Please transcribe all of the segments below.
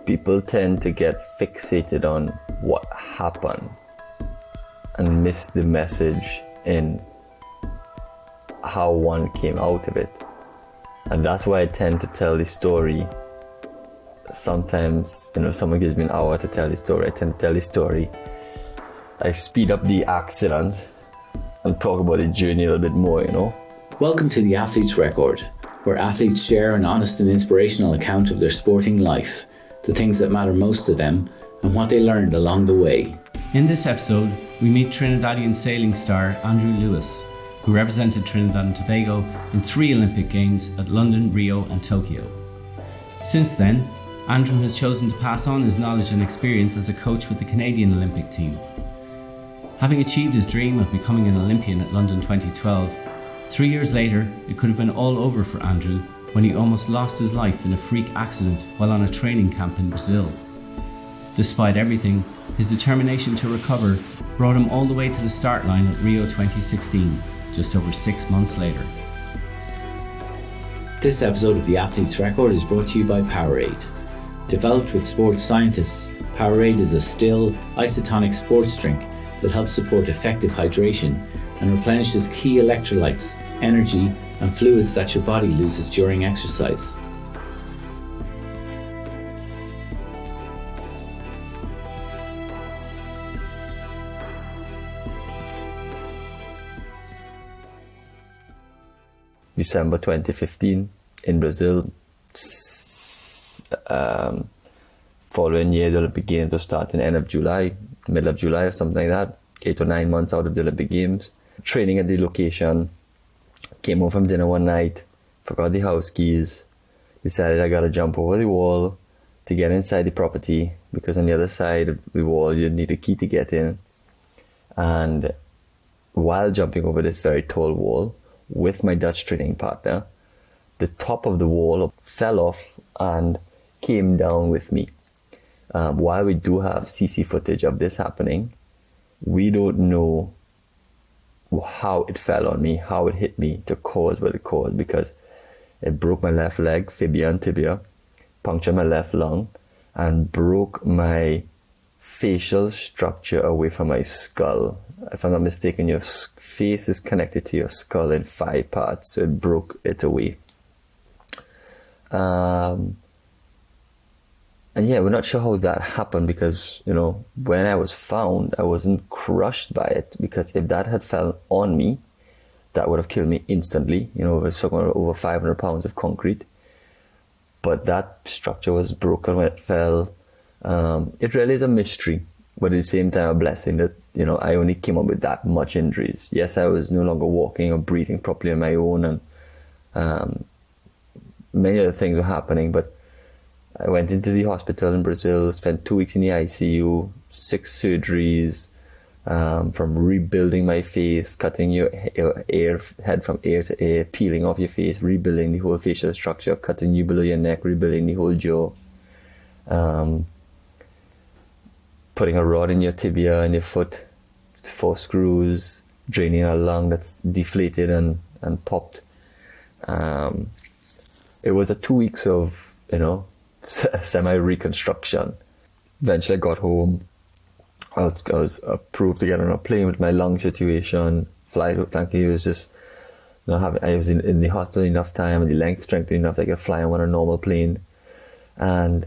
people tend to get fixated on what happened and miss the message in how one came out of it. And that's why I tend to tell the story. Sometimes, someone gives me an hour to tell the story. I tend to tell the story. I speed up the accident and talk about the journey a little bit more, Welcome to The Athlete's Record, where athletes share an honest and inspirational account of their sporting life, the things that matter most to them, and what they learned along the way. In this episode, we meet Trinidadian sailing star Andrew Lewis, who represented Trinidad and Tobago in 3 Olympic Games at London, Rio and Tokyo. Since then, Andrew has chosen to pass on his knowledge and experience as a coach with the Canadian Olympic team. Having achieved his dream of becoming an Olympian at London 2012, 3 years later, it could have been all over for Andrew when he almost lost his life in a freak accident while on a training camp in Brazil. Despite everything, his determination to recover brought him all the way to the start line at Rio 2016, just over 6 months later. This episode of The Athlete's Record is brought to you by Powerade. Developed with sports scientists, Powerade is a still, isotonic sports drink that helps support effective hydration and replenishes key electrolytes, energy, and fluids that your body loses during exercise. December 2015 in Brazil. Following year, the Olympic Games will start in the end of July, middle of July or something like that. 8 or 9 months out of the Olympic Games. Training at the location. Came home from dinner one night, forgot the house keys, decided I gotta jump over the wall to get inside the property, because on the other side of the wall you need a key to get in. And while jumping over this very tall wall with my Dutch training partner, the top of the wall fell off and came down with me. While we do have CC footage of this happening, we don't know how it fell on me, how it hit me to cause what it caused, because it broke my left leg, fibula and tibia, punctured my left lung, and broke my facial structure away from my skull. If I'm not mistaken, your face is connected to your skull in 5 parts, so it broke it away. And yeah, we're not sure how that happened, because, when I was found, I wasn't crushed by it, because if that had fell on me, that would have killed me instantly. It was over 500 pounds of concrete. But that structure was broken when it fell. It really is a mystery, but at the same time a blessing that, I only came up with that much injuries. Yes, I was no longer walking or breathing properly on my own, and many other things were happening, but I went into the hospital in Brazil, spent 2 weeks in the ICU, 6 surgeries, from rebuilding my face, cutting your head from ear to ear, peeling off your face, rebuilding the whole facial structure, cutting you below your neck, rebuilding the whole jaw, putting a rod in your tibia and your foot, 4 screws, draining a lung that's deflated and popped. It was a 2 weeks of, semi-reconstruction. Eventually I got home. I was approved to get on a plane with my lung situation. Flight, thankfully, it was just not having. I was in the hospital enough time and the length strength enough that I could fly on a normal plane. And,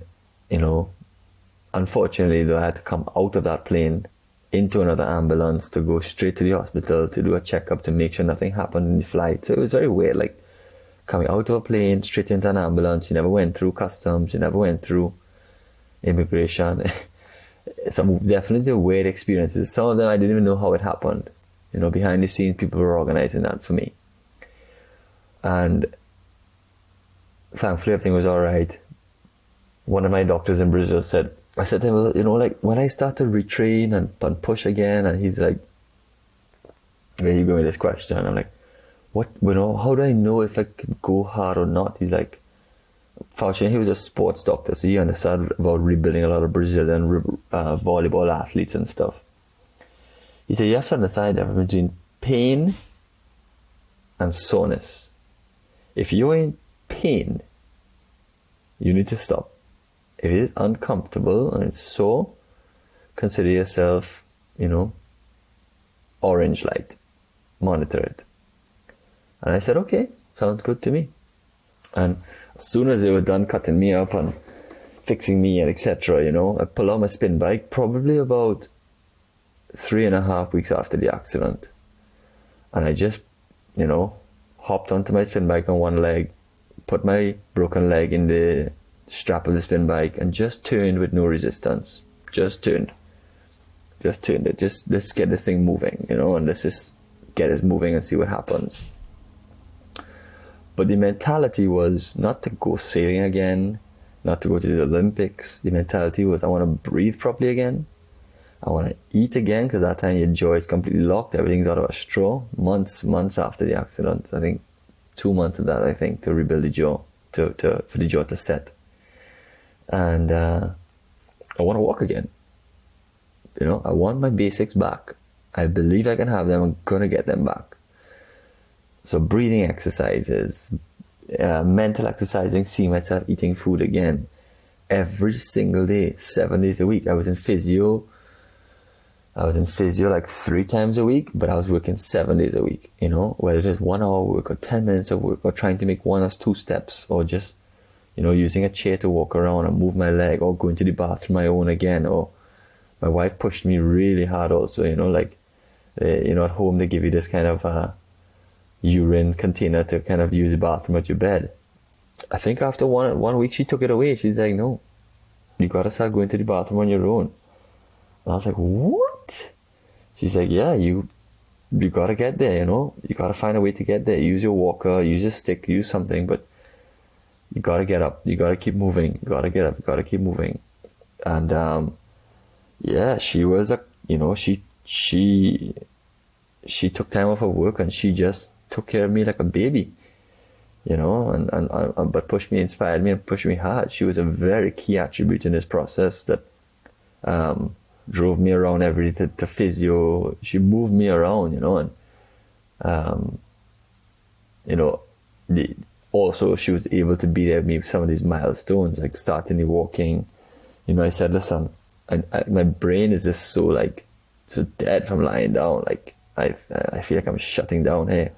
unfortunately, though, I had to come out of that plane into another ambulance to go straight to the hospital to do a checkup to make sure nothing happened in the flight. So it was very weird, like coming out of a plane, straight into an ambulance. You never went through customs, you never went through immigration. Some definitely weird experiences. Some of them I didn't even know how it happened. Behind the scenes, people were organizing that for me. And thankfully, everything was all right. One of my doctors in Brazil said, I said to him, well, when I start to retrain and push again, and he's like, where are you going with this question? I'm like, what, how do I know if I could go hard or not? He's like, fortunately, he was a sports doctor, so he understood about rebuilding a lot of Brazilian volleyball athletes and stuff. He said, you have to understand the difference between pain and soreness. If you're in pain, you need to stop. If it is uncomfortable and it's sore, consider yourself, orange light. Monitor it. And I said, okay, sounds good to me. And as soon as they were done cutting me up and fixing me and etc., I pulled out my spin bike probably about 3.5 weeks after the accident. And I just, hopped onto my spin bike on one leg, put my broken leg in the strap of the spin bike and just turned with no resistance. Just turned it. Just let's get this thing moving, and let's just get it moving and see what happens. But the mentality was not to go sailing again, not to go to the Olympics. The mentality was I want to breathe properly again. I want to eat again, because that time your jaw is completely locked. Everything's out of a straw. Months after the accident. I think 2 months of that, to rebuild the jaw, for the jaw to set. And I want to walk again. I want my basics back. I believe I can have them. I'm going to get them back. So breathing exercises, mental exercising, seeing myself eating food again. Every single day, 7 days a week. I was in physio like 3 times a week, but I was working 7 days a week, whether it is 1 hour work or 10 minutes of work or trying to make 1 or 2 steps or just, using a chair to walk around and move my leg or going to the bathroom my own again. Or my wife pushed me really hard also, at home they give you this kind of urine container to kind of use the bathroom at your bed. I think after one week she took it away. She's like, no, you gotta start going to the bathroom on your own. And I was like, what? She's like, yeah, you gotta get there, you gotta find a way to get there. Use your walker, use your stick, use something, but you gotta get up, you gotta keep moving, you gotta get up, you gotta keep moving. And yeah, she was she took time off of work and she just took care of me like a baby, and but pushed me, inspired me and pushed me hard. She was a very key attribute in this process that drove me around every day to physio. She moved me around, also she was able to be there with me with some of these milestones, like starting the walking. I said, listen, my brain is just so dead from lying down. Like I feel like I'm shutting down. Hey,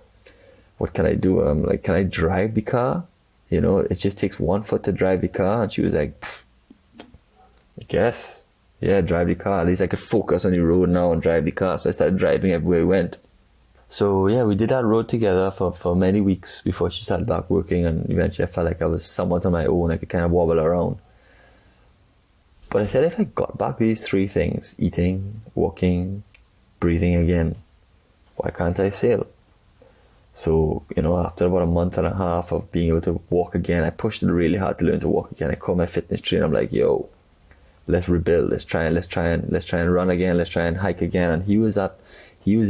what can I do? I'm like, can I drive the car? It just takes 1 foot to drive the car. And she was like, I guess, yeah, drive the car. At least I could focus on the road now and drive the car. So I started driving everywhere we went. So yeah, we did that road together for many weeks before she started back working. And eventually I felt like I was somewhat on my own. I could kind of wobble around. But I said, if I got back these 3 things, eating, walking, breathing again, why can't I sail? So, after about 1.5 months of being able to walk again, I pushed it really hard to learn to walk again. I called my fitness trainer. I'm like, yo, let's rebuild. Let's try and run again. Let's try and hike again. And he was there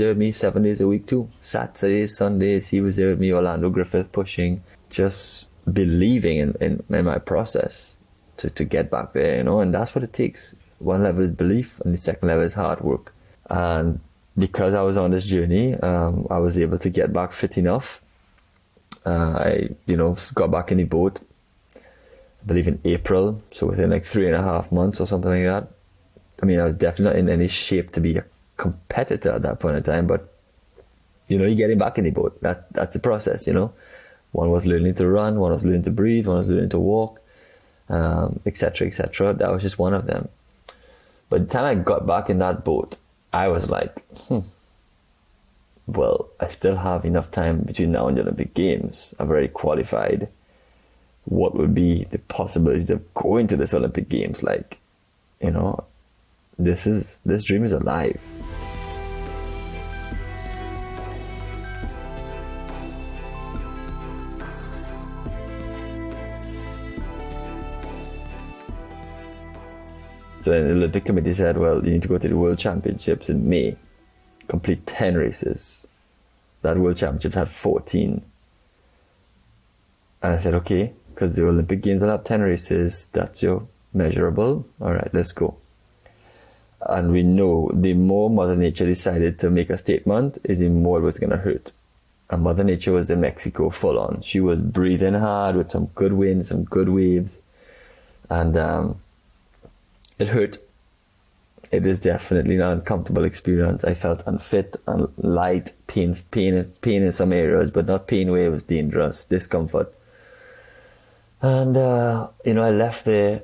with me 7 days a week too. Saturdays, Sundays, he was there with me, Orlando Griffith, pushing, just believing in my process to get back there, and that's what it takes. One level is belief and the second level is hard work. And because I was on this journey, I was able to get back fit enough. I got back in the boat, I believe in April, so within 3.5 months or something like that. I mean, I was definitely not in any shape to be a competitor at that point in time, but you're getting back in the boat. That's the process. One was learning to run, one was learning to breathe, one was learning to walk, etc., etc. That was just one of them. By the time I got back in that boat, I was like, well, I still have enough time between now and the Olympic Games. I've already qualified. What would be the possibilities of going to this Olympic Games? This dream is alive. So then the Olympic Committee said, well, you need to go to the World Championships in May, complete 10 races. That World Championship had 14. And I said, okay, because the Olympic Games will have 10 races, that's your measurable. All right, let's go. And we know the more Mother Nature decided to make a statement is the more it was going to hurt. And Mother Nature was in Mexico full on. She was breathing hard with some good winds, some good waves. And It hurt. It is definitely an uncomfortable experience. I felt unfit and light, pain in some areas, but not pain where it was dangerous, discomfort. And, I left there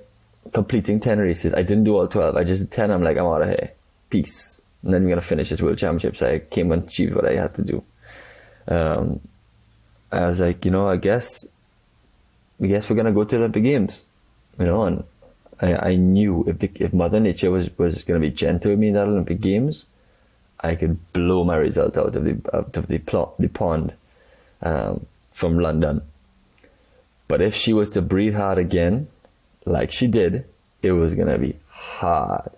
completing 10 races. I didn't do all 12. I just did 10. I'm like, I'm out of here. Peace. And then we're going to finish this World Championships. I came and achieved what I had to do. I was like, I guess we're going to go to the Olympic Games, and I knew if Mother Nature was going to be gentle with me in that Olympic Games, I could blow my result out of the pond from London. But if she was to breathe hard again, like she did, it was going to be hard.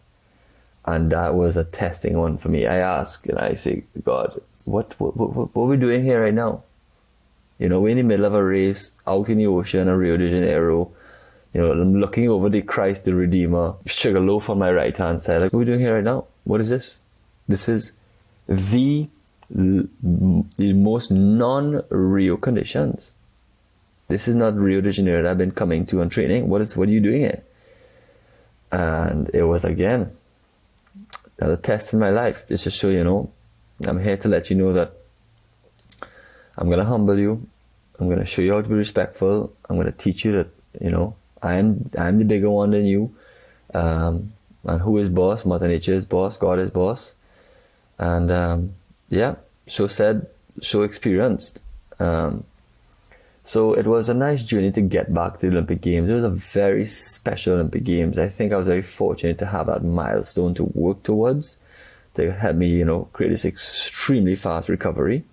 And that was a testing one for me. I ask and I say, God, what are we doing here right now? We're in the middle of a race out in the ocean in Rio de Janeiro. I'm looking over the Christ, the Redeemer, sugar loaf on my right hand side. Like, what are we doing here right now? What is this? This is the most non-Rio conditions. This is not Rio de Janeiro that I've been coming to and training. What are you doing here? And it was again another test in my life, just to show I'm here to let you know that I'm gonna humble you. I'm gonna show you how to be respectful. I'm gonna teach you that I'm the bigger one than you. And who is boss? Mother Nature is boss. God is boss. And so said, so experienced. So it was a nice journey to get back to the Olympic Games. It was a very special Olympic Games. I think I was very fortunate to have that milestone to work towards, to help me, create this extremely fast recovery.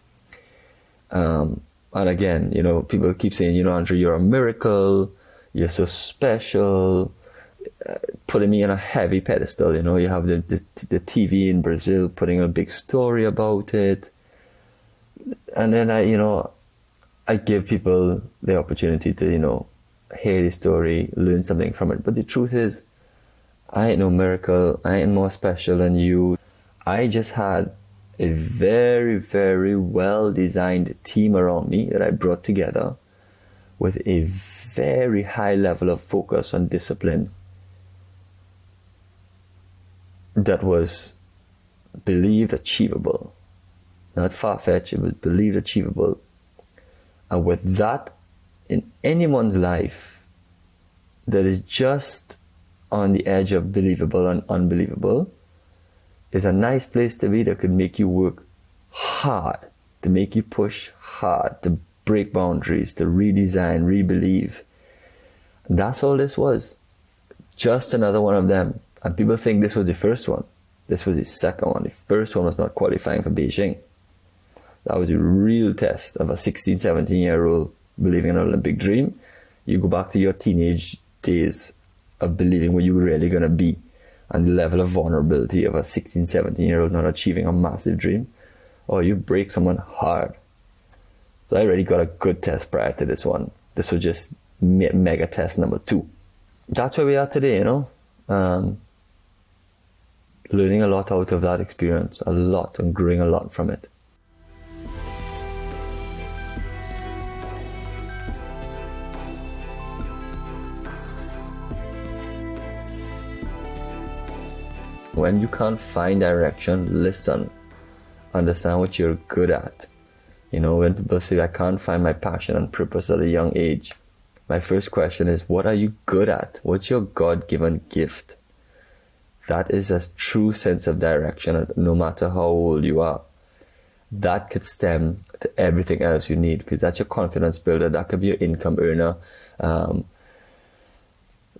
And again, people keep saying, Andrew, you're a miracle. You're so special, putting me on a heavy pedestal. You have the TV in Brazil putting a big story about it. And then I give people the opportunity to, hear the story, learn something from it. But the truth is, I ain't no miracle. I ain't more special than you. I just had a very, very well-designed team around me that I brought together with a very high level of focus and discipline that was believed achievable. Not far-fetched, it was believed achievable. And with that, in anyone's life that is just on the edge of believable and unbelievable, is a nice place to be that could make you work hard, to make you push hard, to break boundaries, to redesign, rebelieve. And that's all this was. Just another one of them. And people think this was the first one. This was the second one. The first one was not qualifying for Beijing. That was a real test of a 16, 17-year-old believing in an Olympic dream. You go back to your teenage days of believing what you were really going to be, and the level of vulnerability of a 16, 17-year-old not achieving a massive dream, or you break someone hard. So I already got a good test prior to this one. This was just mega test number 2. That's where we are today, learning a lot out of that experience, a lot, and growing a lot from it. When you can't find direction, listen. Understand what you're good at. When people say, I can't find my passion and purpose at a young age, my first question is, what are you good at? What's your God-given gift? That is a true sense of direction, no matter how old you are. That could stem to everything else you need, because that's your confidence builder. That could be your income earner.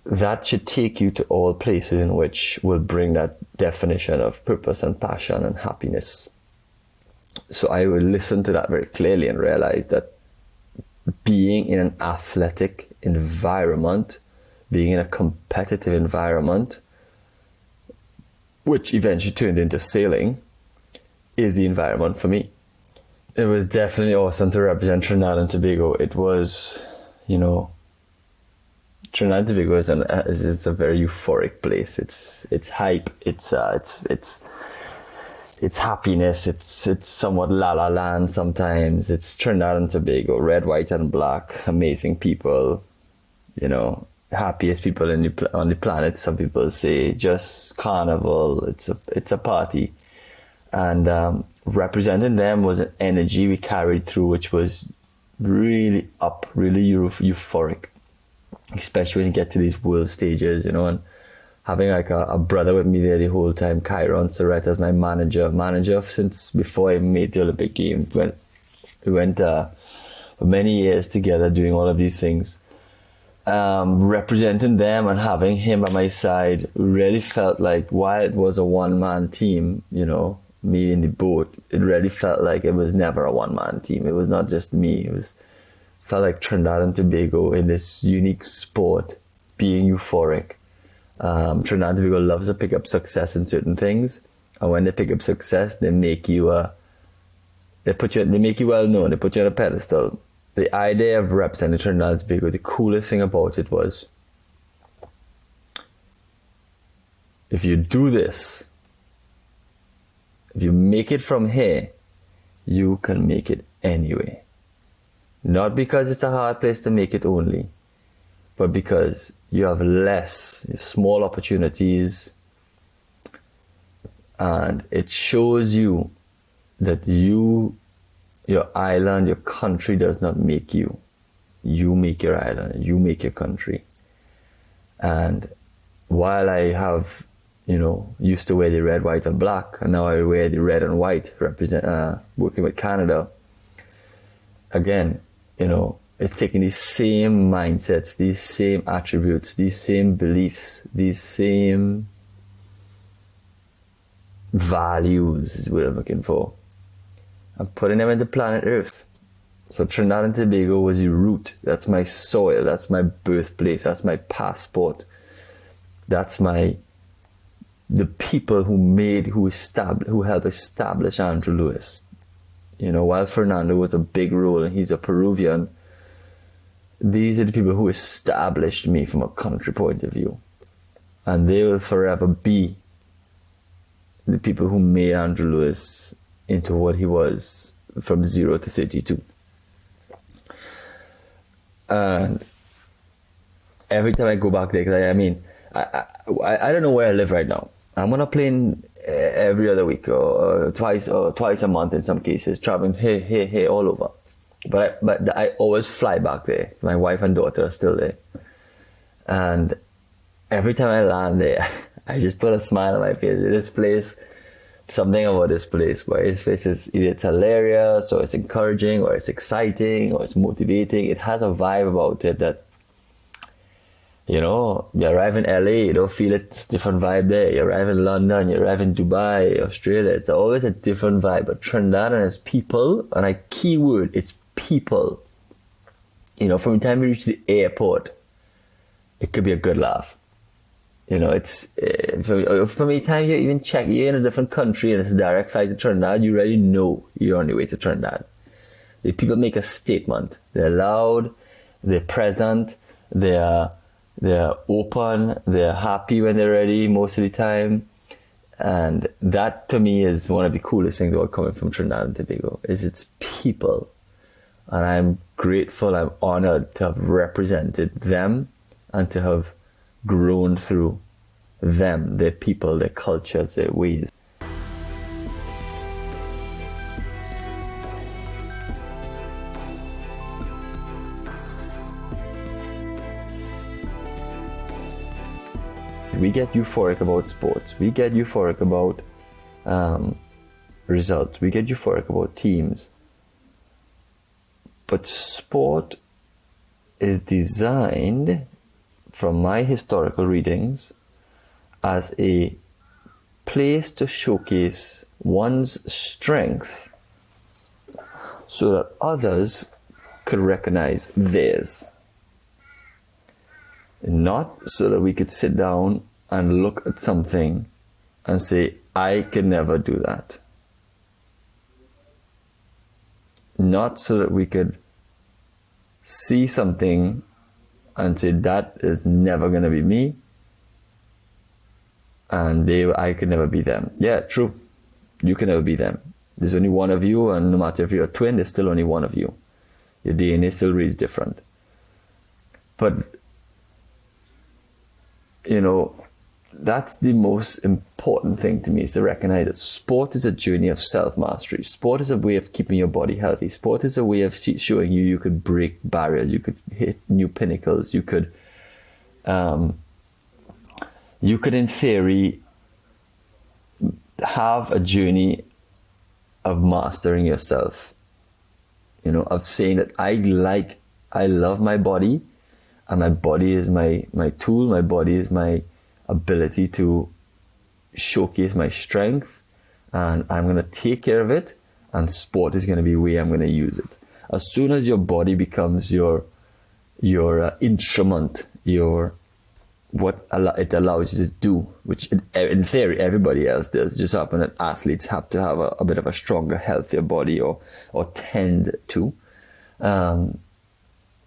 That should take you to all places in which will bring that definition of purpose and passion and happiness. So I will listen to that very clearly and realize that being in an athletic environment, being in a competitive environment, which eventually turned into sailing, is the environment for me. It was definitely awesome to represent Trinidad and Tobago. It was, Trinidad and Tobago is a very euphoric place. It's hype. It's happiness. It's somewhat la la land sometimes. It's Trinidad and Tobago, red, white, and black. Amazing people. happiest people on the planet. Some people say just carnival. It's a party, and representing them was an energy we carried through, which was really up, really euphoric, especially when you get to these world stages, and having like a brother with me there the whole time, Kyron Surrett, as my manager since before I made the Olympic Games. We went for many years together doing all of these things. Representing them and having him by my side really felt like, while it was a one-man team, me in the boat, it really felt like it was never a one-man team. It was not just me. Felt like Trinidad and Tobago in this unique sport being euphoric. Trinidad and Tobago loves to pick up success in certain things, and when they pick up success, they make you they make you well known. They put you on a pedestal. The idea of representing Trinidad and Tobago, the coolest thing about it was, if you do this, if you make it from here, you can make it anyway. Not because it's a hard place to make it only, but because you have small opportunities, and it shows you that your island, your country does not make you. You make your island, you make your country. And while I have, used to wear the red, white, and black, and now I wear the red and white, working with Canada, again, it's taking these same mindsets, these same attributes, these same beliefs, these same values is what I'm looking for. I'm putting them into planet Earth. So Trinidad and Tobago was the root. That's my soil. That's my birthplace. That's my passport. That's the people who helped establish Andrew Lewis. While Fernando was a big role and he's a Peruvian, these are the people who established me from a country point of view. And they will forever be the people who made Andrew Lewis into what he was from 0 to 32. And every time I go back there, because I don't know where I live right now. I'm on a plane every other week or twice a month in some cases, traveling here, all over. But I always fly back there. My wife and daughter are still there. And every time I land there, I just put a smile on my face. This place, something about this place, where this place is either it's hilarious, or it's encouraging, or it's exciting, or it's motivating. It has a vibe about it that, you arrive in LA, you don't feel it's a different vibe there. You arrive in London, you arrive in Dubai, Australia, it's always a different vibe. But Trinidad and its people, and a key word, it's people. From the time you reach the airport, it could be a good laugh. It's from the time you even check, you're in a different country and it's a direct flight to Trinidad, you already know you're on your way to Trinidad. The people make a statement. They're loud, they're present, they're open, they're happy when they're ready most of the time. And that to me is one of the coolest things about coming from Trinidad and Tobago, is its people. And I'm grateful, I'm honored to have represented them and to have grown through them, their people, their cultures, their ways. We get euphoric about sports. We get euphoric about results. We get euphoric about teams. But sport is designed, from my historical readings, as a place to showcase one's strengths so that others could recognize theirs. Not so that we could sit down and look at something and say, I could never do that. Not so that we could see something and say, that is never going to be me, and I could never be them. Yeah, true. You can never be them. There's only one of you, and no matter if you're a twin, there's still only one of you. Your DNA still reads different. But you know, that's the most important thing to me, is to recognize that sport is a journey of self-mastery. Sport is a way of keeping your body healthy. Sport is a way of showing you could break barriers, you could hit new pinnacles, you could in theory have a journey of mastering yourself, you know, of saying that I love my body, and my body is my tool, my body is my ability to showcase my strength, and I'm going to take care of it, and sport is going to be the way I'm going to use it. As soon as your body becomes your instrument, it allows you to do, which in theory everybody else does, just happen that athletes have to have a bit of a stronger, healthier body, or tend to.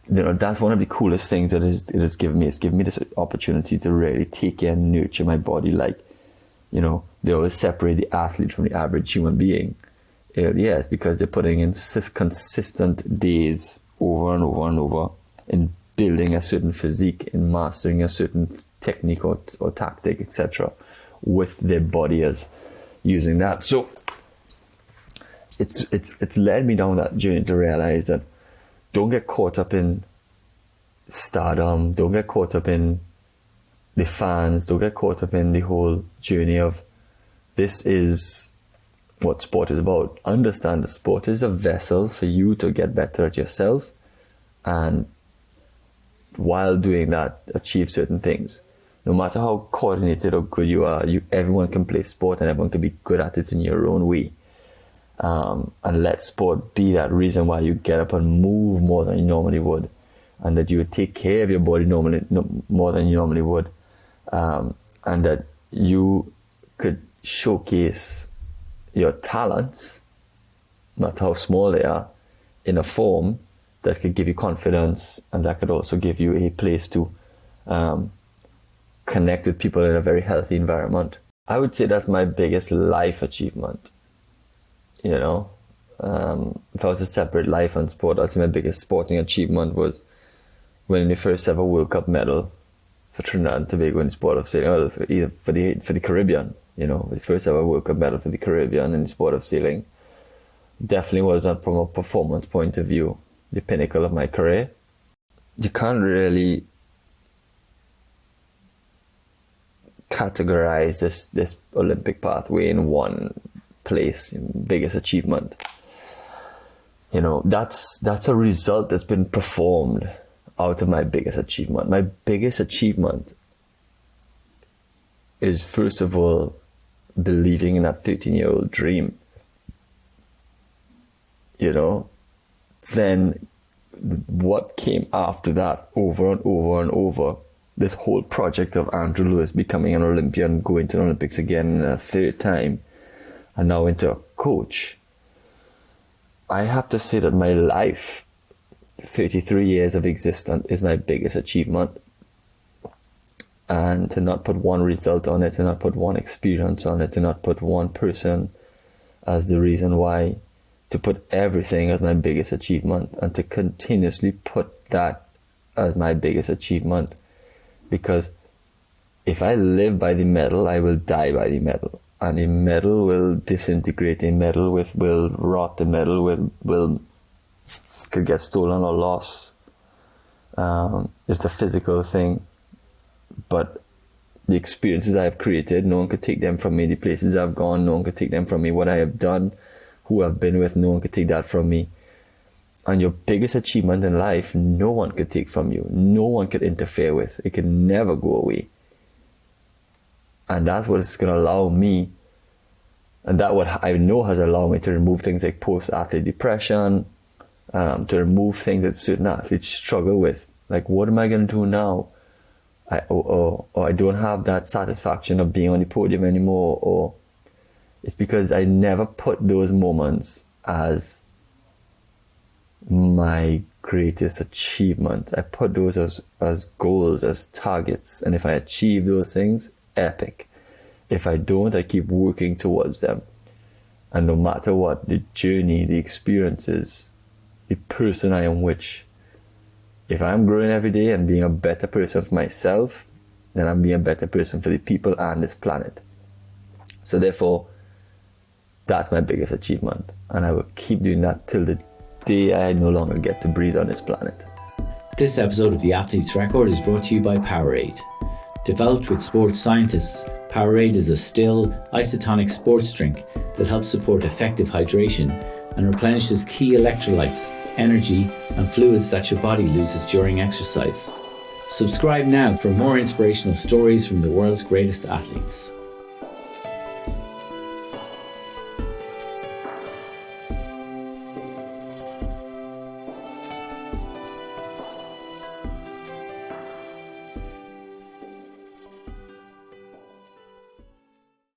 You know, that's one of the coolest things that it has given me. It's given me this opportunity to really take care and nurture my body. Like, you know, they always separate the athlete from the average human being. Yes, because they're putting in consistent days over and over and over in building a certain physique, in mastering a certain technique or tactic, etc., with their body as using that. So it's led me down that journey to realize that don't get caught up in stardom, don't get caught up in the fans, don't get caught up in the whole journey of this is what sport is about. Understand that sport is a vessel for you to get better at yourself, and while doing that, achieve certain things. No matter how coordinated or good you are, everyone can play sport and everyone can be good at it in your own way. And let sport be that reason why you get up and move more than you normally would, and that you would take care of your body more than you normally would, and that you could showcase your talents, no matter how small they are, in a form that could give you confidence, and that could also give you a place to connect with people in a very healthy environment. I would say that's my biggest life achievement. You know, if I was to separate life and sport, I'd say my biggest sporting achievement was winning the first ever World Cup medal for Trinidad and Tobago in the sport of sailing, for the Caribbean. You know, the first ever World Cup medal for the Caribbean in the sport of sailing. Definitely was, from a performance point of view, the pinnacle of my career. You can't really categorize this Olympic pathway in one place, biggest achievement. You know, that's a result that's been performed out of my biggest achievement. My biggest achievement is, first of all, believing in that 13-year-old dream. You know, then what came after that, over and over and over, this whole project of Andrew Lewis becoming an Olympian, going to the Olympics again a third time, and now into a coach. I have to say that my life, 33 years of existence, is my biggest achievement. And to not put one result on it, to not put one experience on it, to not put one person as the reason why, to put everything as my biggest achievement, and to continuously put that as my biggest achievement. Because if I live by the medal, I will die by the medal. And a medal will disintegrate, a medal will rot, a medal could get stolen or lost. It's a physical thing. But the experiences I have created, no one could take them from me. The places I've gone, no one could take them from me. What I have done, who I've been with, no one could take that from me. And your biggest achievement in life, no one could take from you. No one could interfere with. It can never go away. And that's what is going to allow me, and that what I know has allowed me to remove things like post-athlete depression, to remove things that certain athletes struggle with. Like, what am I going to do now? Or I don't have that satisfaction of being on the podium anymore. Or it's because I never put those moments as my greatest achievement. I put those as goals, as targets. And if I achieve those things, epic. If I don't, I keep working towards them. And no matter what, the journey, the experiences, the person I am, which, if I'm growing every day and being a better person for myself, then I'm being a better person for the people and this planet. So therefore, that's my biggest achievement. And I will keep doing that till the day I no longer get to breathe on this planet. This episode of The Athlete's Record is brought to you by Powerade. Developed with sports scientists, Powerade is a still, isotonic sports drink that helps support effective hydration and replenishes key electrolytes, energy, and fluids that your body loses during exercise. Subscribe now for more inspirational stories from the world's greatest athletes.